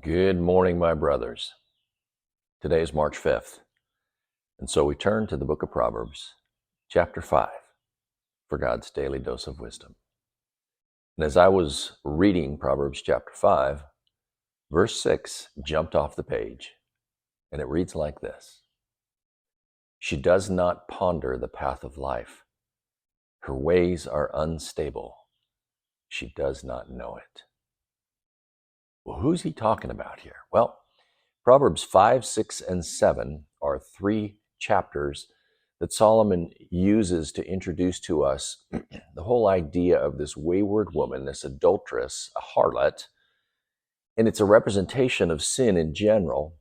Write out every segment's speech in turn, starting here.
Good morning, my brothers. Today is March 5th, and so we turn to the book of Proverbs, chapter 5, for God's daily dose of wisdom. And as I was reading Proverbs chapter 5, verse 6 jumped off the page, and it reads like this: She does not ponder the path of life. Her ways are unstable. She does not know it. Well, who's he talking about here? Well, Proverbs 5, 6, and 7 are three chapters that Solomon uses to introduce to us the whole idea of this wayward woman, this adulteress, a harlot, and it's a representation of sin in general,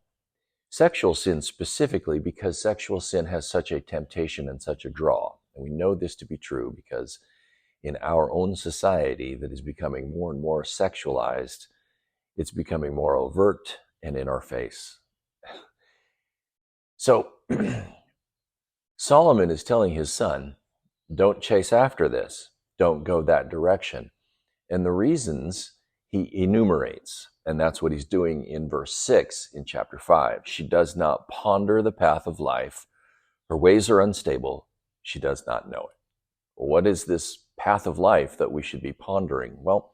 sexual sin specifically, because sexual sin has such a temptation and such a draw. And we know this to be true because in our own society that is becoming more and more sexualized, it's becoming more overt and in our face. So Solomon is telling his son, don't chase after this. Don't go that direction. And the reasons he enumerates, and that's what he's doing in verse 6 in chapter 5. She does not ponder the path of life. Her ways are unstable. She does not know it. What is this path of life that we should be pondering? Well,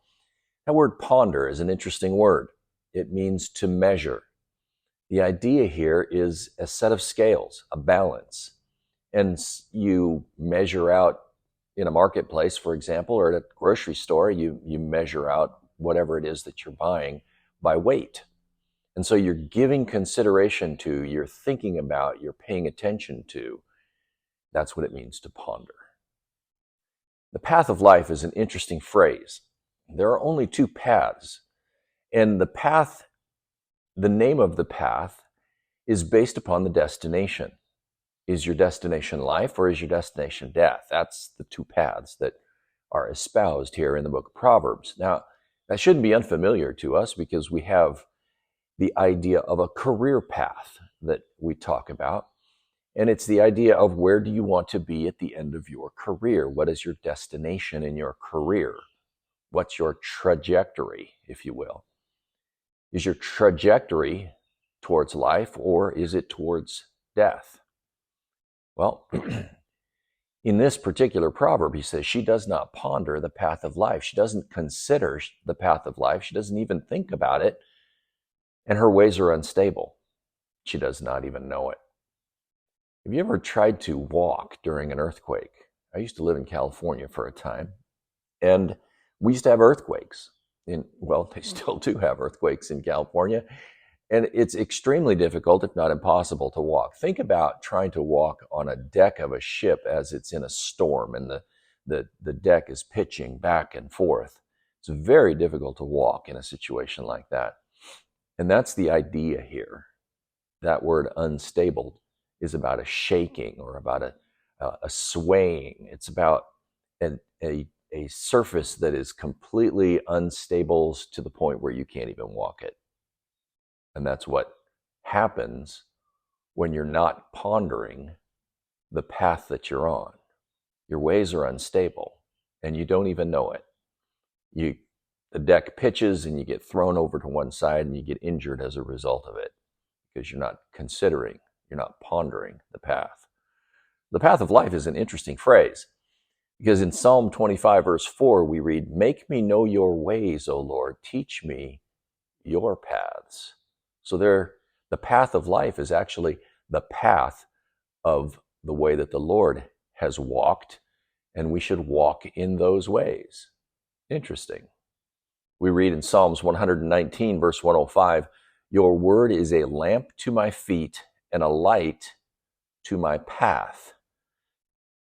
that word ponder is an interesting word. It means to measure. The idea here is a set of scales, a balance. And you measure out in a marketplace, for example, or at a grocery store, you measure out whatever it is that you're buying by weight. And so you're giving consideration to, you're thinking about, you're paying attention to. That's what it means to ponder. The path of life is an interesting phrase. There are only two paths. And the name of the path is based upon the destination. Is your destination life or is your destination death? That's the two paths that are espoused here in the book of Proverbs. Now, that shouldn't be unfamiliar to us because we have the idea of a career path that we talk about. And it's the idea of where do you want to be at the end of your career? What is your destination in your career? What's your trajectory, if you will? Is your trajectory towards life or is it towards death? Well, in this particular proverb, he says, she does not ponder the path of life. She doesn't consider the path of life. She doesn't even think about it. And her ways are unstable. She does not even know it. Have you ever tried to walk during an earthquake? I used to live in California for a time, and we used to have earthquakes. Well, they still do have earthquakes in California. And it's extremely difficult, if not impossible, to walk. Think about trying to walk on a deck of a ship as it's in a storm and the deck is pitching back and forth. It's very difficult to walk in a situation like that. And that's the idea here. That word unstable is about a shaking or about a swaying. It's about a surface that is completely unstable to the point where you can't even walk it. And that's what happens when you're not pondering the path that you're on. Your ways are unstable and you don't even know it. The deck pitches and you get thrown over to one side and you get injured as a result of it because you're not considering, you're not pondering the path. The path of life is an interesting phrase because in Psalm 25 verse 4 we read, "Make me know your ways, O Lord, teach me your paths." So the path of life is actually the path of the way that the Lord has walked, and we should walk in those ways. Interesting. We read in Psalms 119, verse 105, "Your word is a lamp to my feet and a light to my path."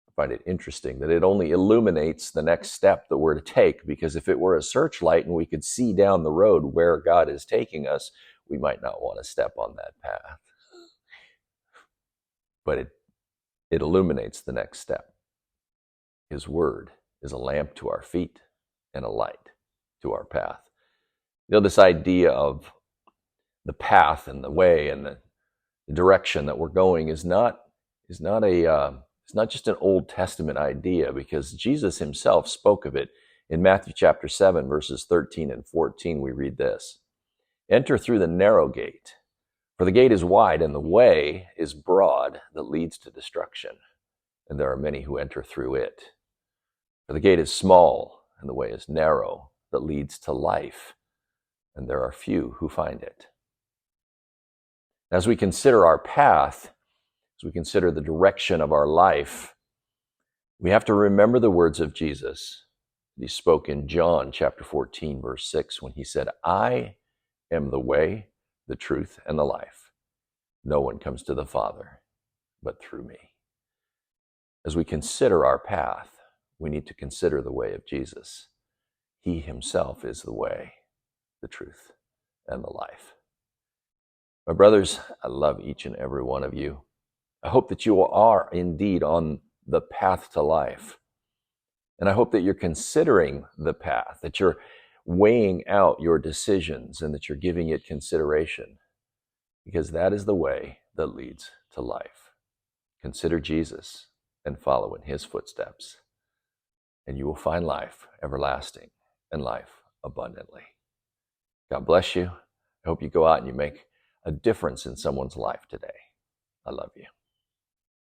I find it interesting that it only illuminates the next step that we're to take, because if it were a searchlight and we could see down the road where God is taking us, we might not want to step on that path. But it illuminates the next step. His word is a lamp to our feet and a light to our path. You know, this idea of the path and the way and the direction that we're going is not just an Old Testament idea, because Jesus himself spoke of it. In Matthew chapter 7, verses 13 and 14, we read this: Enter through the narrow gate, for the gate is wide and the way is broad that leads to destruction, and there are many who enter through it. For the gate is small and the way is narrow that leads to life, and there are few who find it. As we consider our path, as we consider the direction of our life, we have to remember the words of Jesus. He spoke in John chapter 14, verse 6, when he said, I am the way, the truth, and the life. No one comes to the Father but through me. As we consider our path, we need to consider the way of Jesus. He himself is the way, the truth, and the life. My brothers, I love each and every one of you. I hope that you are indeed on the path to life. And I hope that you're considering the path, that you're weighing out your decisions and that you're giving it consideration, because that is the way that leads to life. Consider Jesus and follow in his footsteps, and you will find life everlasting and life abundantly. God bless you. I hope you go out and you make a difference in someone's life today. I love you.